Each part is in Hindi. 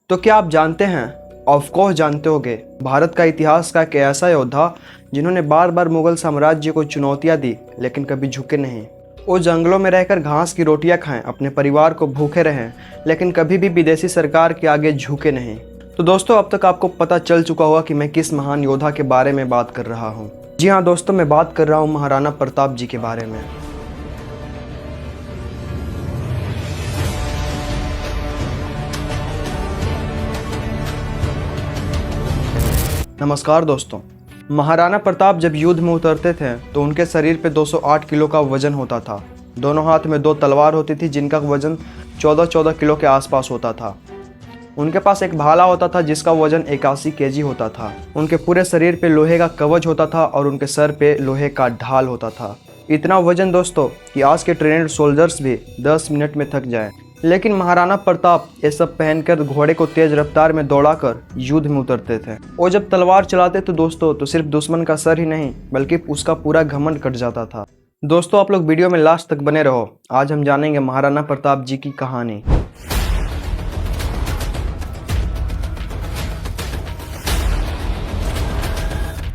तो क्या आप जानते हैं, ऑफ कोर्स जानते होंगे, भारत का इतिहास का एक ऐसा योद्धा जिन्होंने बार बार मुगल साम्राज्य को चुनौतियां दी लेकिन कभी झुके नहीं। वो जंगलों में रहकर घास की रोटियां खाएं, अपने परिवार को भूखे रहें, लेकिन कभी भी विदेशी सरकार के आगे झुके नहीं। तो दोस्तों, अब तक आपको पता चल चुका होगा कि मैं किस महान योद्धा के बारे में बात कर रहा हूँ। जी हाँ दोस्तों, मैं बात कर रहा हूँ महाराणा प्रताप जी के बारे में। नमस्कार दोस्तों। महाराणा प्रताप जब युद्ध में उतरते थे तो उनके शरीर पे 208 किलो का वजन होता था। दोनों हाथ में 2 तलवार होती थी जिनका वजन 14-14 किलो के आसपास होता था। उनके पास एक भाला होता था जिसका वजन 81 केजी होता था। उनके पूरे शरीर पे लोहे का कवच होता था और उनके सर पे लोहे का ढाल होता था। इतना वजन दोस्तों कि आज के ट्रेंड सोल्जर्स भी 10 मिनट में थक जाएं। लेकिन महाराणा प्रताप ये सब पहनकर घोड़े को तेज रफ्तार में दौड़ाकर युद्ध में उतरते थे। वो जब तलवार चलाते तो दोस्तों तो सिर्फ दुश्मन का सर ही नहीं बल्कि उसका पूरा घमंड कट जाता था। दोस्तों, आप लोग वीडियो में लास्ट तक बने रहो। आज हम जानेंगे महाराणा प्रताप जी की कहानी।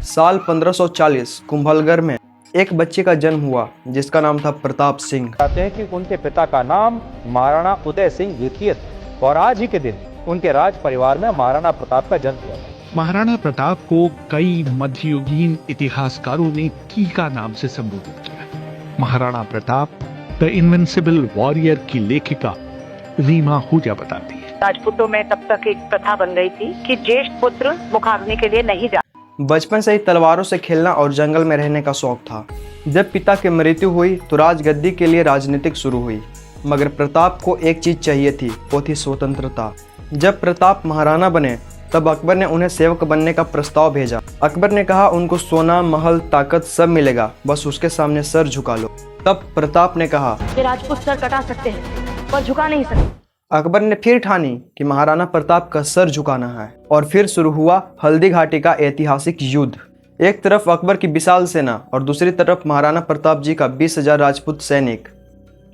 साल 1540 कुंभलगढ़ में एक बच्चे का जन्म हुआ जिसका नाम था प्रताप सिंह। कहते हैं कि उनके पिता का नाम महाराणा उदय सिंह द्वितीय और आज ही के दिन उनके राज परिवार में महाराणा प्रताप का जन्म हुआ। महाराणा प्रताप को कई मध्ययुगीन इतिहासकारों ने की का नाम से संबोधित किया। Maharana Pratap the invincible warrior की लेखिका रीमा आहूजा बताती है, राजपूतों में तब तक एक प्रथा बन गई थी कि ज्येष्ठ पुत्र मुखाग्नि के लिए नहीं जा। बचपन से ही तलवारों से खेलना और जंगल में रहने का शौक था। जब पिता की मृत्यु हुई तो राजगद्दी के लिए राजनीतिक शुरू हुई, मगर प्रताप को एक चीज चाहिए थी, वो थी स्वतंत्रता। जब प्रताप महाराणा बने तब अकबर ने उन्हें सेवक बनने का प्रस्ताव भेजा। अकबर ने कहा उनको सोना, महल, ताकत सब मिलेगा, बस उसके सामने सर झुका लो। तब प्रताप ने कहा कि राजपूत सर कटा सकते हैं पर झुका नहीं सकते। अकबर ने फिर ठानी कि महाराणा प्रताप का सर झुकाना है और फिर शुरू हुआ हल्दी घाटी का ऐतिहासिक युद्ध। एक तरफ अकबर की विशाल सेना और दूसरी तरफ महाराणा प्रताप जी का 20,000 राजपूत सैनिक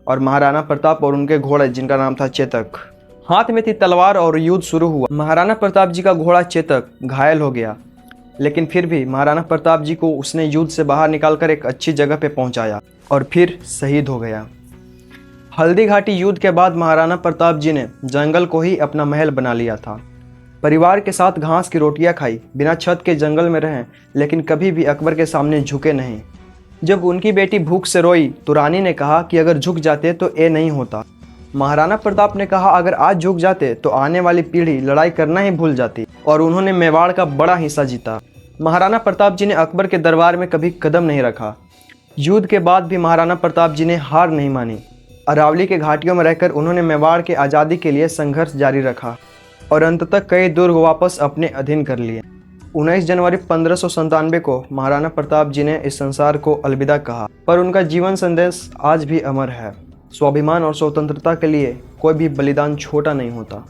और महाराणा प्रताप और उनके घोड़े जिनका नाम था चेतक। हाथ में थी तलवार और युद्ध शुरू हुआ। महाराणा प्रताप जी का घोड़ा चेतक घायल हो गया, लेकिन फिर भी महाराणा प्रताप जी को उसने युद्ध से बाहर निकालकर एक अच्छी जगह पे पहुंचाया और फिर शहीद हो गया। हल्दी घाटी युद्ध के बाद महाराणा प्रताप जी ने जंगल को ही अपना महल बना लिया था। परिवार के साथ घास की रोटियां खाई, बिना छत के जंगल में रहें, लेकिन कभी भी अकबर के सामने झुके नहीं। जब उनकी बेटी भूख से रोई तो रानी ने कहा कि अगर झुक जाते तो ये नहीं होता। महाराणा प्रताप ने कहा अगर आज झुक जाते तो आने वाली पीढ़ी लड़ाई करना ही भूल जाती, और उन्होंने मेवाड़ का बड़ा हिस्सा जीता। महाराणा प्रताप जी ने अकबर के दरबार में कभी कदम नहीं रखा। युद्ध के बाद भी महाराणा प्रताप जी ने हार नहीं मानी। अरावली के घाटियों में रहकर उन्होंने मेवाड़ के आज़ादी के लिए संघर्ष जारी रखा और अंततः कई दुर्ग वापस अपने अधीन कर लिए। 19 जनवरी 1597 को महाराणा प्रताप जी ने इस संसार को अलविदा कहा, पर उनका जीवन संदेश आज भी अमर है। स्वाभिमान और स्वतंत्रता के लिए कोई भी बलिदान छोटा नहीं होता।